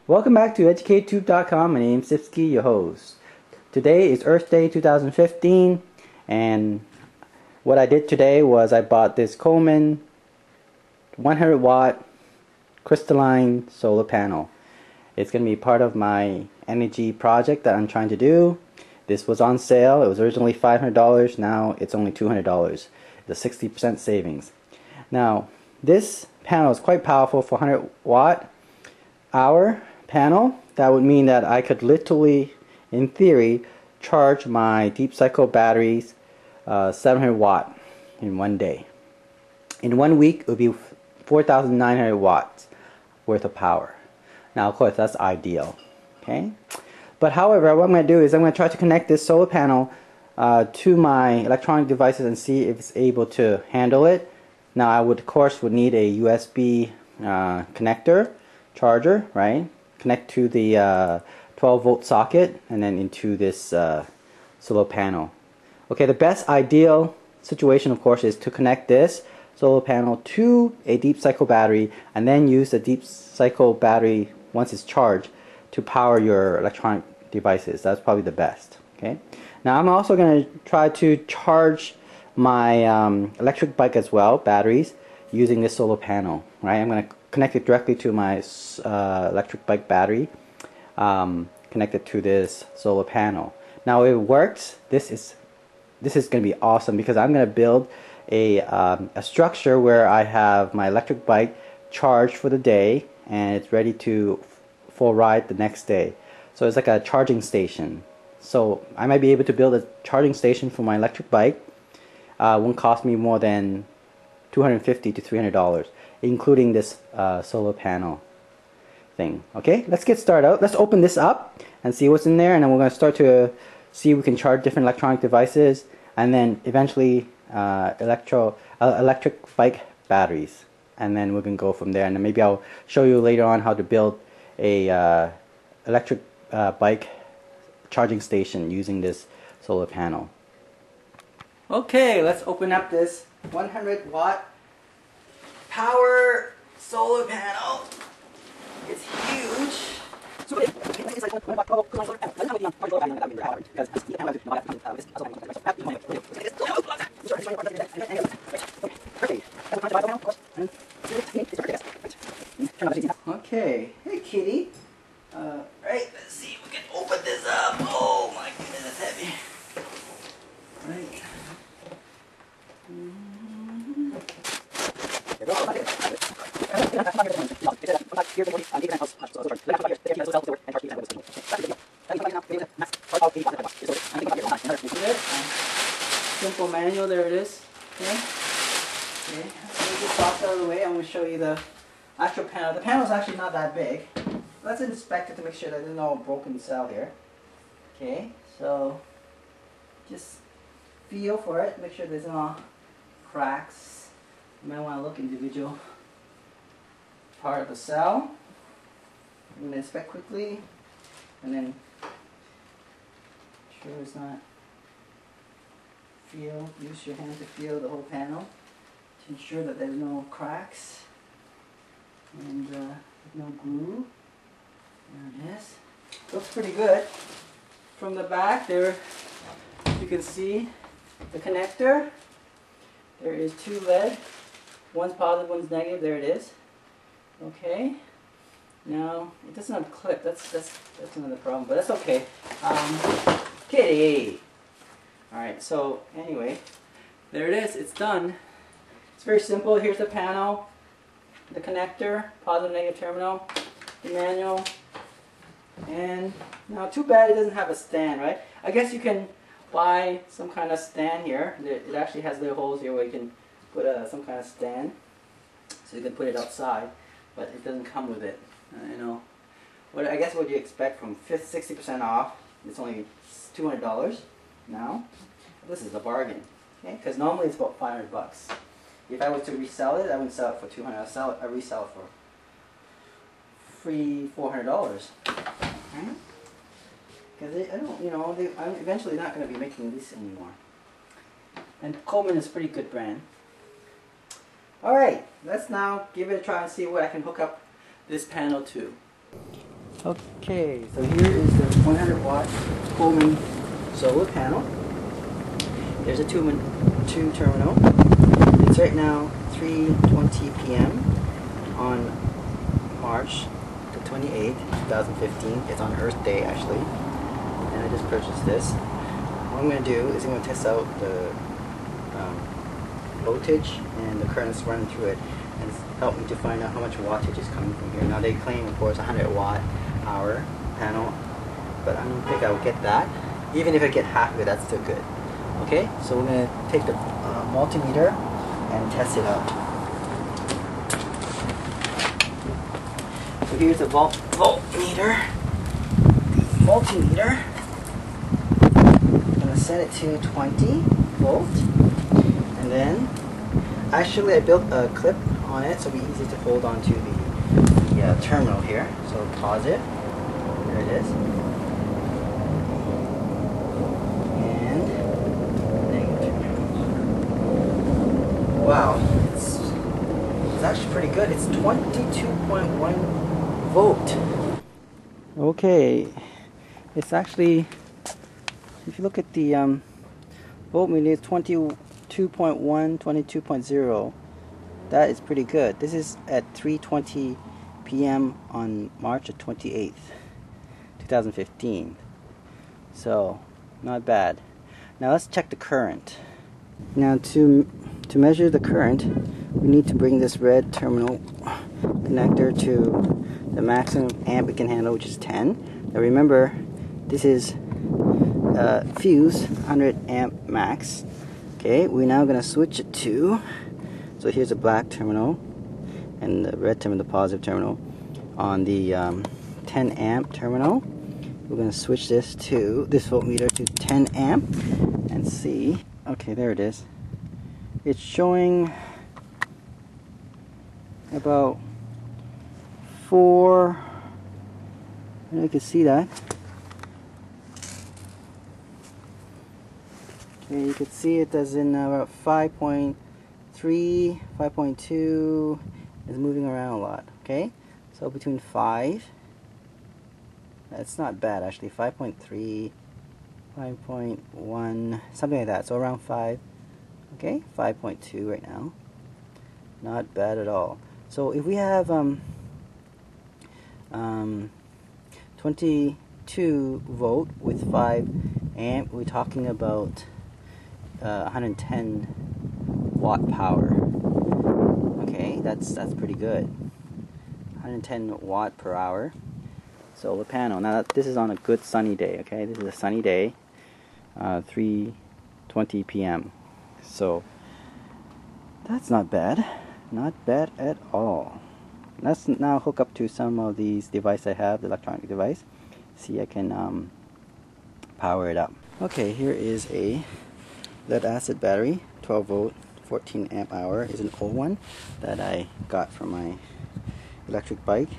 Welcome back to EducateTube.com. My name's Sipsky, your host. Today is Earth Day 2015, and what I did today was I bought this Coleman 100 Watt crystalline solar panel. It's going to be part of my energy project that I'm trying to do. This was on sale. It was originally $500. Now it's only $200. It's a 60% savings. Now, this panel is quite powerful for 100 watt hour panel. That would mean that I could literally, in theory, charge my deep cycle batteries 700 watt in one day. In 1 week, it would be 4,900 watts worth of power. Now, of course, that's ideal. Okay, but however, what I'm going to do is I'm going to try to connect this solar panel to my electronic devices and see if it's able to handle it. Now, I would, of course, would need a USB connector charger, right? Connect to the 12-volt socket and then into this solar panel. Okay, the best ideal situation, of course, is to connect this solar panel to a deep cycle battery and then use the deep cycle battery once it's charged to power your electronic devices. That's probably the best. Okay. Now I'm also going to try to charge my electric bike as well, batteries, using this solar panel. Right. I'm going to connect it directly to my electric bike battery, connected to this solar panel. Now, if it works, this is going to be awesome because I'm going to build a structure where I have my electric bike charged for the day and it's ready to full ride the next day. So it's like a charging station. So I might be able to build a charging station for my electric bike. Won't cost me more than $250 to $300, including this solar panel thing. Okay, let's get started out. Let's open this up and see what's in there, and then we're going to start to see if we can charge different electronic devices, and then eventually electric bike batteries, and then we can go from there. And then maybe I'll show you later on how to build a electric bike charging station using this solar panel. Okay, let's open up this 100 watt power solar panel. It's huge. Okay, hey kitty. Right, let's see if we can open this up. Oh my goodness, that's heavy. Right. Simple manual, there it is. Okay. Okay. Let's get this box out of the way. I'm going to show you the actual panel. The panel is actually not that big. Let's inspect it to make sure that there's no broken cell here. Okay, so just feel for it. Make sure there's no cracks. You might want to look individual part of the cell. I'm going to inspect quickly and then sure it's not. Use your hand to feel the whole panel to ensure that there's no cracks and no glue. There it is. Looks pretty good. From the back there you can see the connector. There is two lead. One's positive, one's negative. There it is. Okay. Now it doesn't have a clip. That's another problem, but that's okay. Kitty. All right. So anyway, there it is. It's done. It's very simple. Here's the panel, the connector, positive, negative terminal, the manual, and now too bad it doesn't have a stand, right? I guess you can buy some kind of stand here. It actually has little holes here where you can put some kind of stand, so you can put it outside, but it doesn't come with it. You know, I guess what you expect from 60% off. It's only $200 now. This is a bargain, okay? Because normally it's about $500. If I was to resell it, I wouldn't sell it for $200. I resell it for free $400. Because I don't, you know, I'm eventually not going to be making this anymore. And Coleman is a pretty good brand. Alright, let's now give it a try and see what I can hook up this panel to. Okay, so here is the 100 watt Coleman solar panel. There's a two terminal. It's right now 3:20 p.m. on March the 28th, 2015. It's on Earth Day actually, and I just purchased this. What I'm going to do is I'm going to test out the voltage and the currents running through it, and help me to find out how much wattage is coming from here. Now they claim, of course, 100 watt hour panel, but I don't think I'll get that. Even if I get half of it, that's still good. Okay, so we're going to take the multimeter and test it out. So here's the voltmeter, the multimeter. I'm going to set it to 20 volt, and then actually I built a clip on it so it'll be easy to hold on to the terminal here. So pause it. There it is. And wow, it's actually pretty good. It's 22.1 volt. Okay, it's actually, if you look at the voltmeter, it's 22.1, 22.0. That is pretty good. This is at 3:20 p.m. on March the 28th, 2015. So, not bad. Now let's check the current. Now to measure the current, we need to bring this red terminal connector to the maximum amp it can handle, which is 10. Now remember, this is fuse 100 amp max. Okay, we're now going to switch it to, so here's a black terminal and the red terminal, the positive terminal. On the 10 amp terminal, we're going to switch this voltmeter to 10 amp and see. Okay, there it is. It's showing about 4, and you can see that. Okay, you can see it as in about 5.3, 5.2 is moving around a lot. Okay, so between 5, that's not bad actually, 5.3, 5.1, something like that, so around 5. Okay, 5.2 right now, not bad at all. So if we have 22 volt with 5 amp, we're talking about 110 watt power. Okay, that's pretty good. 110 watt per hour solar panel. Now this is on a good sunny day. Okay, this is a sunny day, 3:20 p.m. So that's not bad, not bad at all. Let's now hook up to some of these devices I have, the electronic device. See, I can power it up. Okay, here is a lead acid battery, 12 volt, 14 amp hour. Is an old one that I got from my electric bike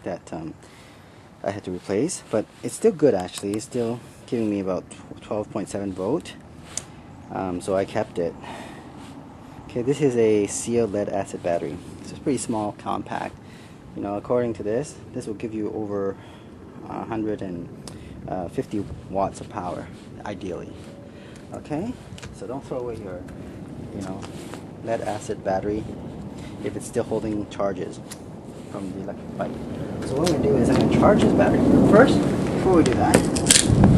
that I had to replace, but it's still good actually. It's still giving me about 12.7 volt. So I kept it. Okay, this is a sealed lead acid battery. It's pretty small, compact. You know, according to this will give you over 150 watts of power, ideally. Okay, so don't throw away your, lead acid battery if it's still holding charges from the electric bike. So what I'm going to do is I'm going to charge this battery. First, before we do that, I'm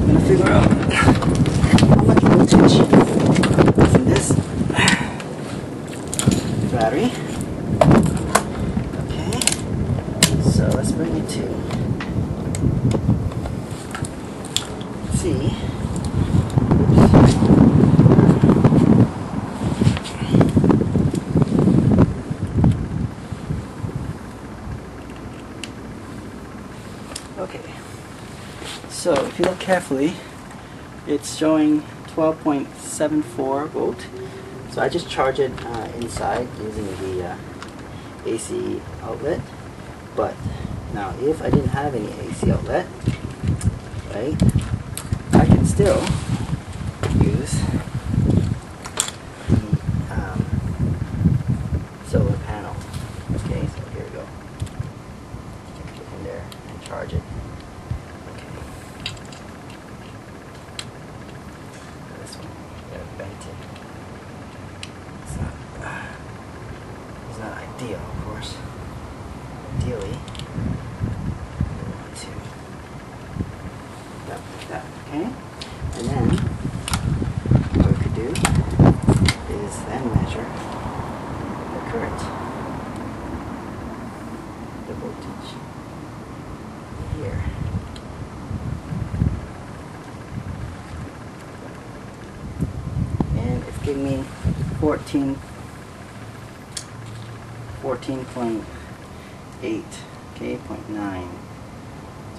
going to figure out how much voltage is in this battery. Okay, so let's bring it to C. Okay, so if you look carefully, it's showing 12.74 volt. So I just charge it inside using the AC outlet. But now if I didn't have any AC outlet, right, I can still use the solar panel. Okay, so here we go. Stick it in there and charge it. bent it. It's not ideal, of course. Ideally, you want to that like that, okay? And then what we could do is then measure the current, the voltage here. And it's giving me 14.8, okay, 0.9.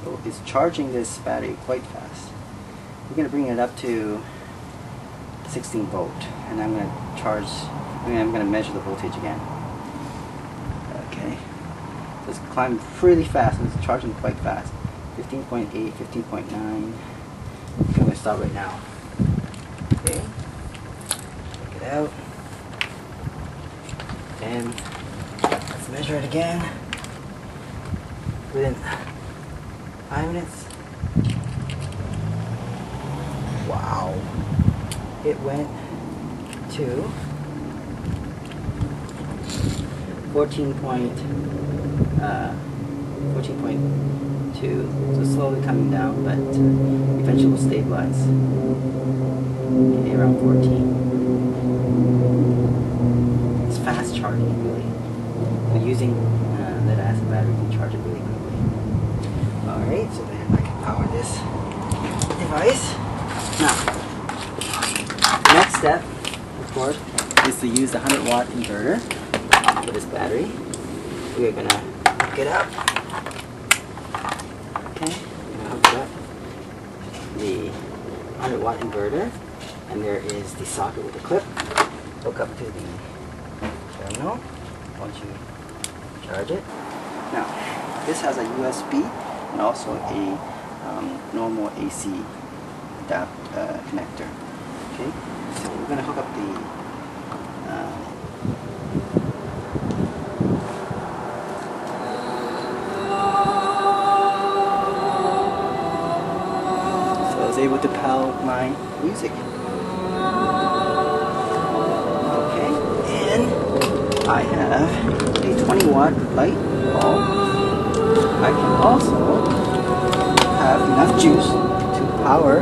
So it's charging this battery quite fast. We're going to bring it up to 16 volt, and I'm going to I'm going to measure the voltage again. Okay, so it's climbing really fast, and it's charging quite fast. 15.8, 15.9. I'm going to stop right now. Okay, check it out, and let's measure it again within 5 minutes. Wow, it went to 14.2, so slowly coming down, but eventually will stabilize. Okay, around 14. It's fast charging, really. So using lead acid battery can charge it really quickly. Alright, so then I can power this device. Now, the next step, of course, is to use the 100 watt inverter for this battery. We are going to hook it up. Okay, we're going to hook up the 100 watt inverter, and there is the socket with the clip. Hook up to the terminal once you charge it. Now, this has a USB and also a normal AC connector. Okay, so we're going to hook up the so I was able to power my music. Okay, and I have a 20 watt light bulb. I can also have enough juice to power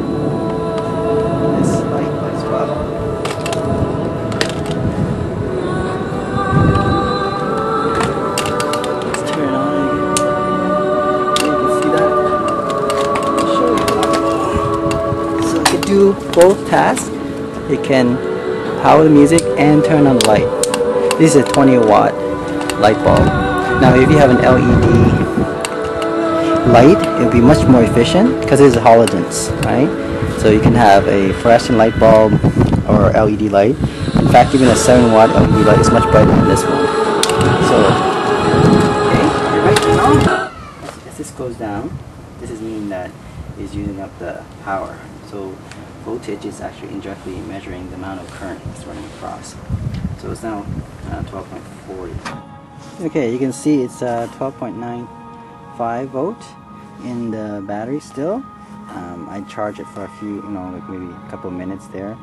this light as well. Let's turn it on again. You can see that. I'll show you. So it can do both tasks. It can power the music and turn on the light. This is a 20 watt light bulb. Now if you have an LED light, it will be much more efficient because it is halogens, right? So you can have a fluorescent light bulb or LED light. In fact, even a 7 watt LED light is much brighter than this one. So, okay, right now, as this goes down, this is meaning that it's using up the power. So voltage is actually indirectly measuring the amount of current that's running across. So it's now 12.40. Okay, you can see it's 12.95 volt in the battery still. I charge it for a few, like maybe a couple of minutes there,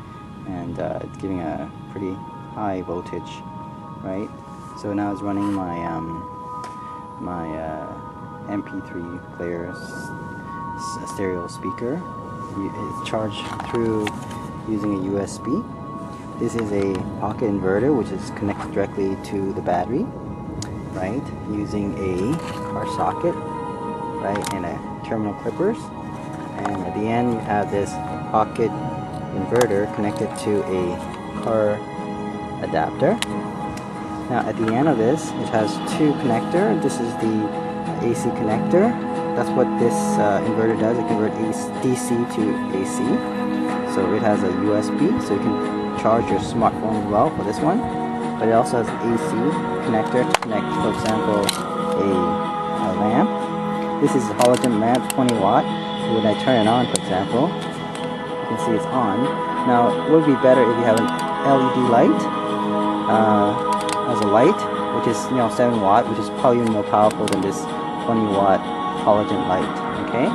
and it's giving a pretty high voltage, right? So now it's running my my MP3 player stereo speaker. It's charged through using a USB. This is a pocket inverter which is connected directly to the battery, right? Using a car socket, right, and a terminal clippers. And at the end you have this pocket inverter connected to a car adapter. Now at the end of this, it has two connectors. This is the AC connector. That's what this inverter does. It converts DC to AC. So it has a USB, so you can charge your smartphone as well for this one. But it also has an AC connector to connect, for example, a lamp. This is a halogen lamp, 20 watt. So when I turn it on, for example, you can see it's on. Now, it would be better if you have an LED light as a light, which is 7 watt, which is probably more powerful than this 20 watt halogen light. Okay.